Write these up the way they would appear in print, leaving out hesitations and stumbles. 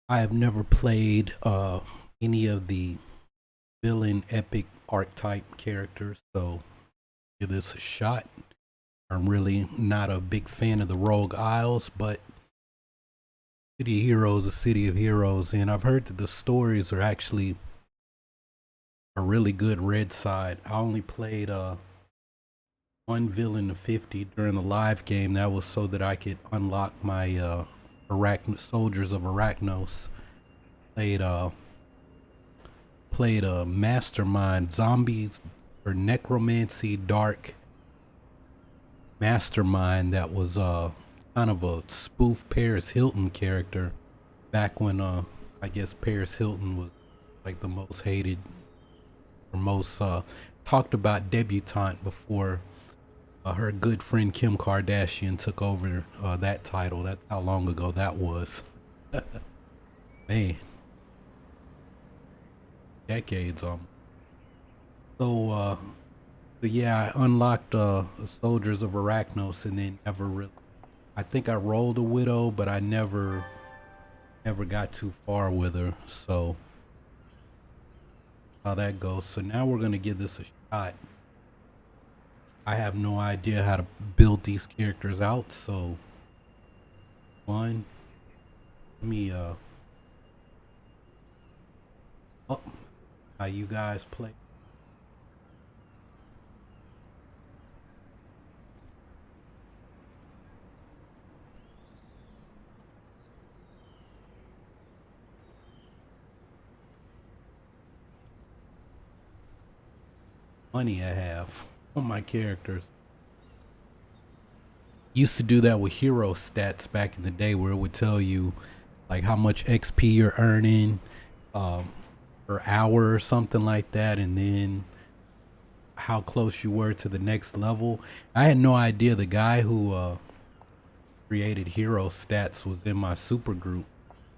I have never played any of the villain epic archetype characters, so give this a shot. I'm really not a big fan of the Rogue Isles, but City of Heroes, a City of Heroes, and I've heard that the stories are actually a really good red side. I only played one villain to 50 during the live game. That was so that I could unlock my soldiers of Arachnos. Played a mastermind zombies or necromancy dark mastermind that was kind of a spoof Paris Hilton character back when I guess Paris Hilton was like the most hated or most talked about debutante before her good friend Kim Kardashian took over that title. That's how long ago that was. Man, decades so yeah, I unlocked Soldiers of Arachnos and then never really. I think I rolled a Widow, but I never got too far with her. So how that goes. So now we're gonna give this a shot. I have no idea how to build these characters out, so let me oh, how you guys play. Money I have on my characters. Used to do that with hero stats back in the day where it would tell you like how much XP you're earning per hour or something like that, and then how close you were to the next level. I had no idea the guy who created hero stats was in my super group,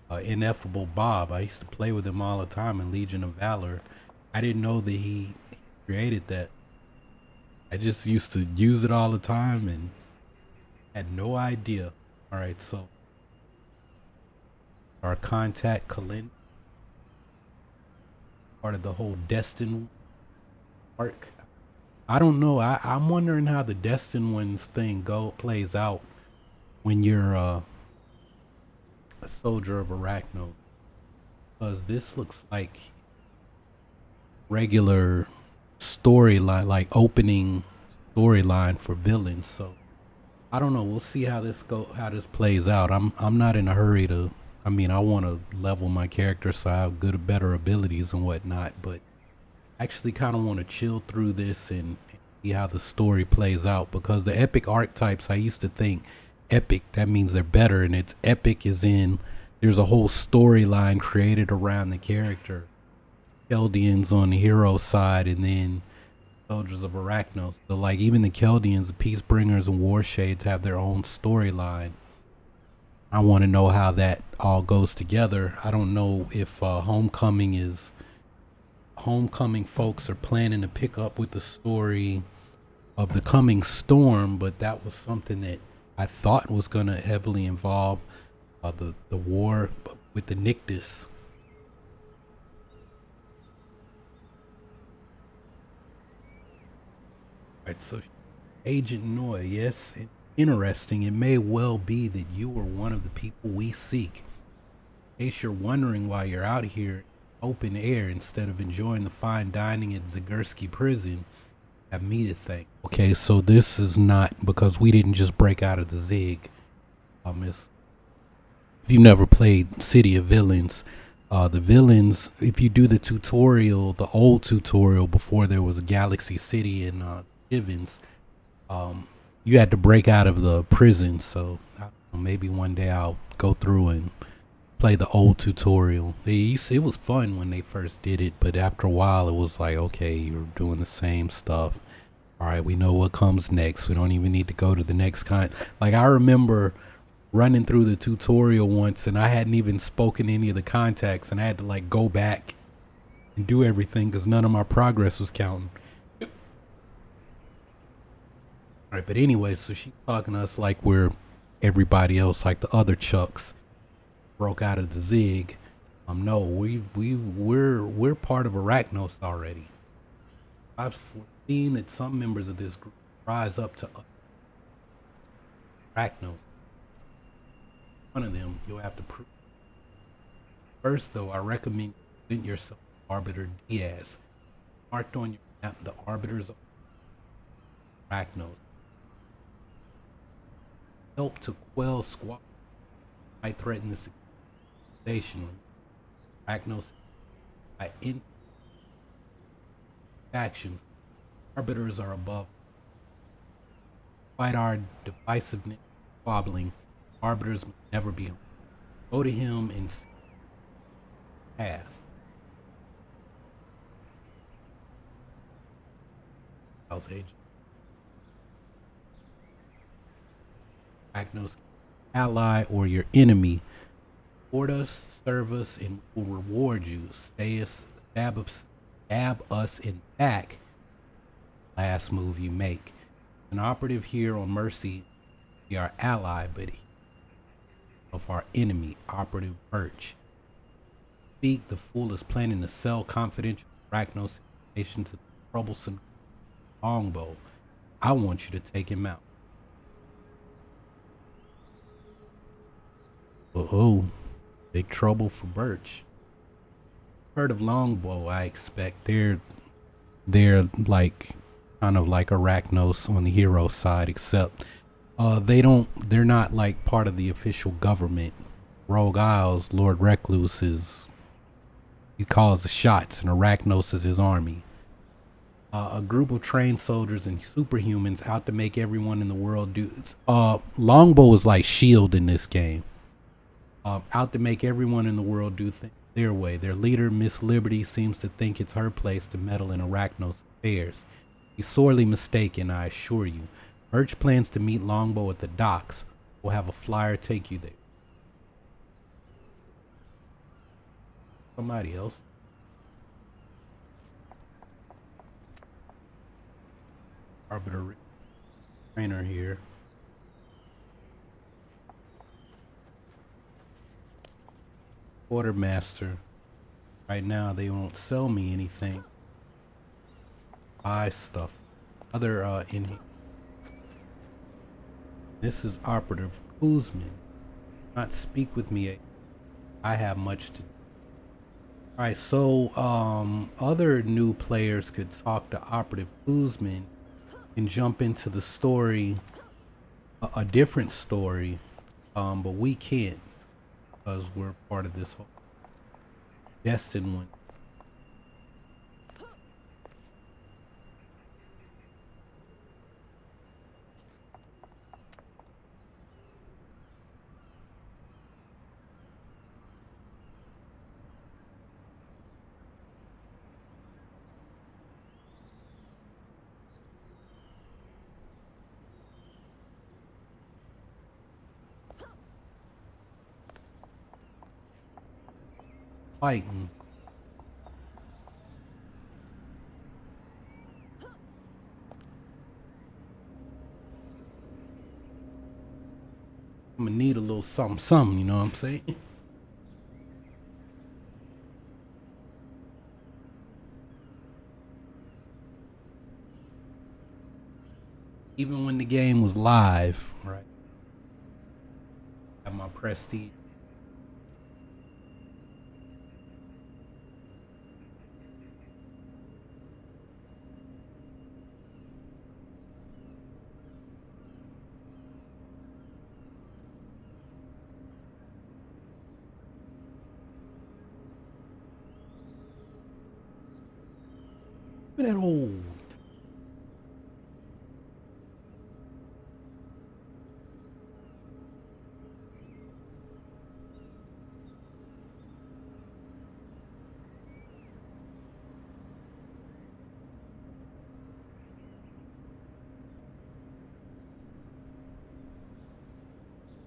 Ineffable Bob. I used to play with him all the time in Legion of Valor. I didn't know that he created that. I just used to use it all the time and had no idea. All right, so our contact Kalin, part of the whole Destin arc. I don't know. I'm wondering how the Destin ones thing plays out when you're a soldier of Arachno, because this looks like regular storyline, like opening storyline for villains. So I don't know. We'll see how this plays out. I'm not in a hurry to. I mean, I want to level my character so I have better abilities and whatnot. But I actually kind of want to chill through this and see how the story plays out, because the epic archetypes, I used to think epic, that means they're better, and it's epic as in there's a whole storyline created around the character. Chaldeans on the hero side, and then Soldiers of Arachnos. So like even the Chaldeans, the Peacebringers and Warshades have their own storyline. I want to know how that all goes together. I don't know if Homecoming folks are planning to pick up with the story of the coming storm, but that was something that I thought was going to heavily involve the war with the Nictus. Right, so Agent Noy, yes, interesting. It may well be that you are one of the people we seek. In case you're wondering why you're out here open air instead of enjoying the fine dining at Zagurski prison, have me to thank. Okay, so this is not because we didn't just break out of the Zig. If you've never played City of Villains, the villains, if you do the tutorial, the old tutorial before there was a Galaxy City in Givens, you had to break out of the prison. So maybe one day I'll go through and play the old tutorial. It was fun when they first did it, but after a while it was like, okay, you're doing the same stuff. All right, we know what comes next. We don't even need to go to the next like I remember running through the tutorial once and I hadn't even spoken any of the contacts, and I had to like go back and do everything because none of my progress was counting. All right, but anyway, so she's talking to us like we're everybody else, like the other Chucks broke out of the Zig. No, we're part of Arachnos already. I've foreseen that some members of this group rise up to Arachnos. One of them you'll have to prove. First, though, I recommend you present yourself to Arbiter Diaz. Marked on your map the Arbiters of Arachnos. Help to quell squad might threaten the station. Arachnos by actions. Arbiters are above. Despite our divisiveness squabbling, arbiters must never be. Go to him and path. House agent. Arachnos ally or your enemy. Support us, serve us, and will reward you. Stab us in back. Last move you make. An operative here on Mercy, be our ally, but of our enemy, Operative Birch. Speak, the fool is planning to sell confidential Arachnos information to the troublesome Longbow. I want you to take him out. Uh-oh. Big trouble for Birch. Heard of Longbow, I expect. They're like kind of like Arachnos on the hero side, except they're not like part of the official government. Rogue Isles, Lord Recluse he calls the shots, and Arachnos is his army. A group of trained soldiers and superhumans out to make everyone in the world do. Longbow is like S.H.I.E.L.D. in this game. Out to make everyone in the world do things their way. Their leader, Miss Liberty, seems to think it's her place to meddle in Arachnos affairs. He's sorely mistaken, I assure you. Birch plans to meet Longbow at the docks. We'll have a flyer take you there. Somebody else. Arbiter trainer here. Quartermaster. Right now they won't sell me anything. Buy stuff. Other in here. This is Operative Kuzman. Not speak with me. I have much to do. Alright, so other new players could talk to Operative Kuzman and jump into the story, a different story, but we can't because we're part of this whole destined one. Fighting. I'm gonna need a little something, you know what I'm saying? Even when the game was live, right? Have my prestige. Look at that old.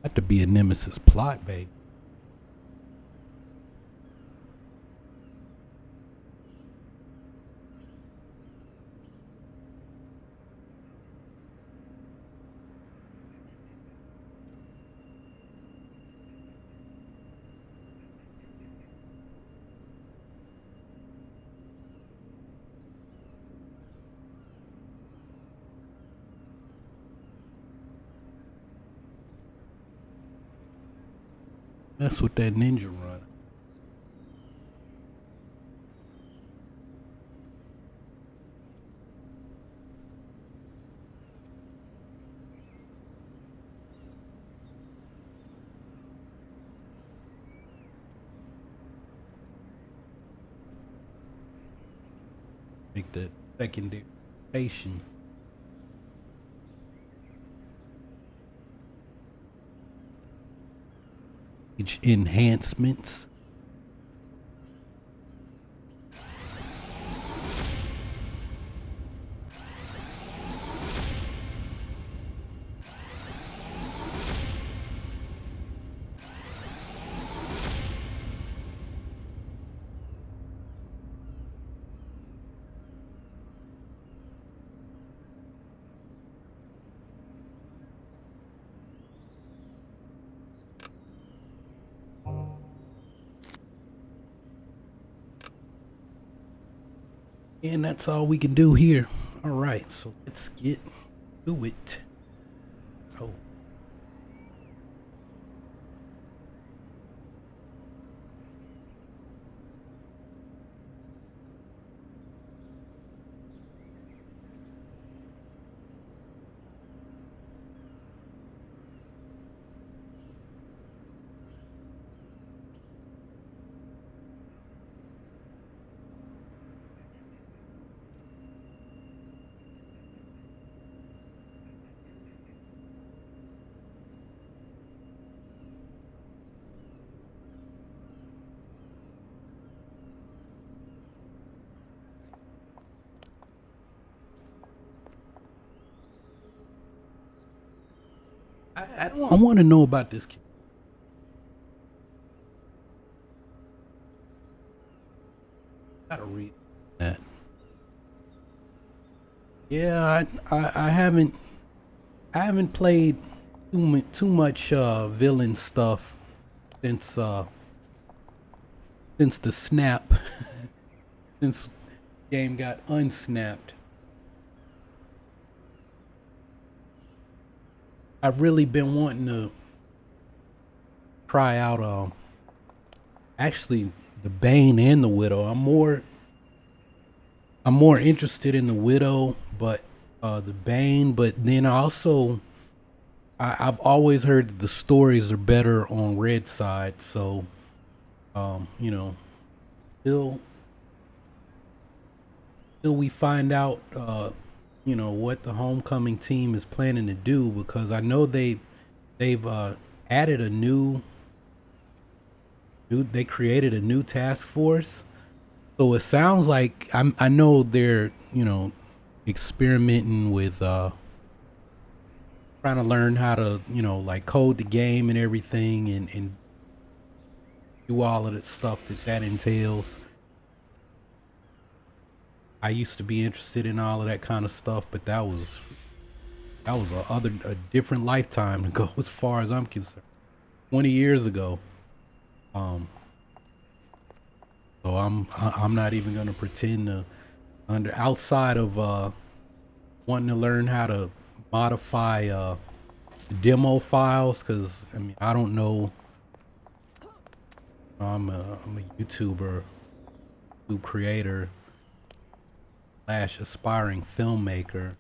Had to be a Nemesis plot, babe. That's what that ninja run. Make that secondary station. Each enhancements. And that's all we can do here. All right, so let's get to it. Oh. I want to know about this kid. Gotta read that. Yeah, I haven't played too much villain stuff since the snap since the game got unsnapped. I've really been wanting to try out actually the Bane and the Widow. I'm more interested in the Widow, but the Bane. But then also, I've always heard that the stories are better on Red side. So, you know, till we find out, you know, what the Homecoming team is planning to do, because I know they've added a they created a new task force. So it sounds like I know they're, you know, experimenting with trying to learn how to, you know, like code the game and everything, and do all of the stuff that entails. I used to be interested in all of that kind of stuff, but that was a different lifetime ago, as far as I'm concerned. 20 years ago. So I'm not even gonna pretend to outside of wanting to learn how to modify demo files, because I mean, I don't know. I'm a YouTuber, creator / aspiring filmmaker.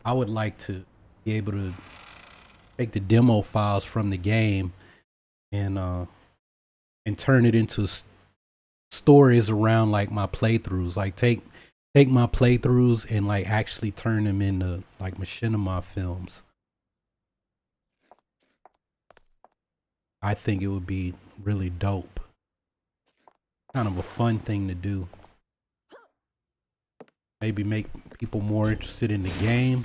I would like to be able to take the demo files from the game and turn it into stories around like my playthroughs. Like take my playthroughs and like actually turn them into like machinima films. I think it would be really dope. Kind of a fun thing to do. Maybe make people more interested in the game.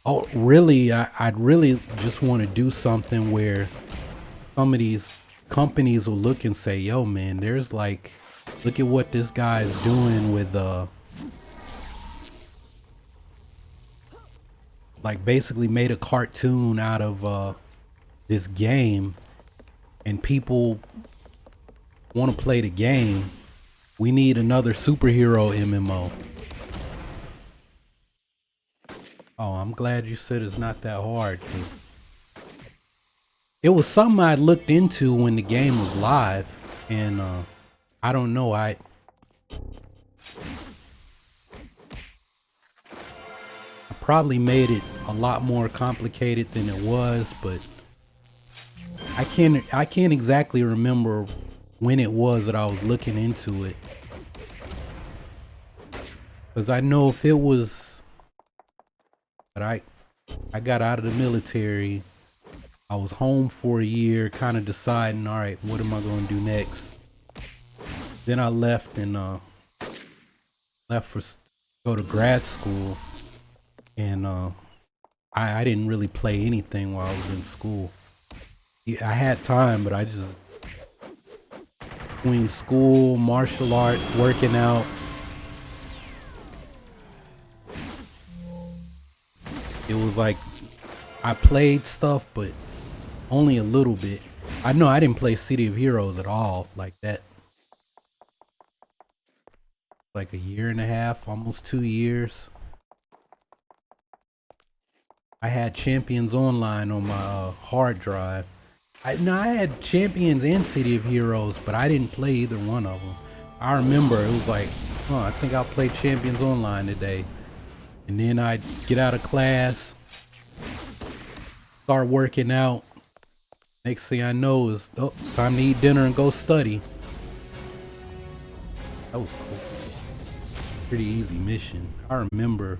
Oh, really? I'd really just want to do something where some of these companies will look and say, yo, man, there's like, look at what this guy is doing with, like basically made a cartoon out of this game, and people want to play the game. We need another superhero MMO. Oh, I'm glad you said it's not that hard. it was something I looked into when the game was live, and I don't know, I probably made it a lot more complicated than it was, but I can't exactly remember when it was that I was looking into it. Cause I know if it was, but I got out of the military, I was home for a year, kind of deciding, all right, what am I going to do next? Then I left and left for go to grad school, and I didn't really play anything while I was in school. Yeah, I had time, but I just, between school, martial arts, working out, it was like I played stuff, but only a little bit. I know I didn't play City of Heroes at all like that. Like a year and a half, almost 2 years. I had Champions Online on my hard drive. I had Champions and City of Heroes, but I didn't play either one of them. I remember it was like, oh, I think I'll play Champions Online today. And then I'd get out of class, start working out. Next thing I know is, oh, time to eat dinner and go study. That was cool. Pretty easy mission. I remember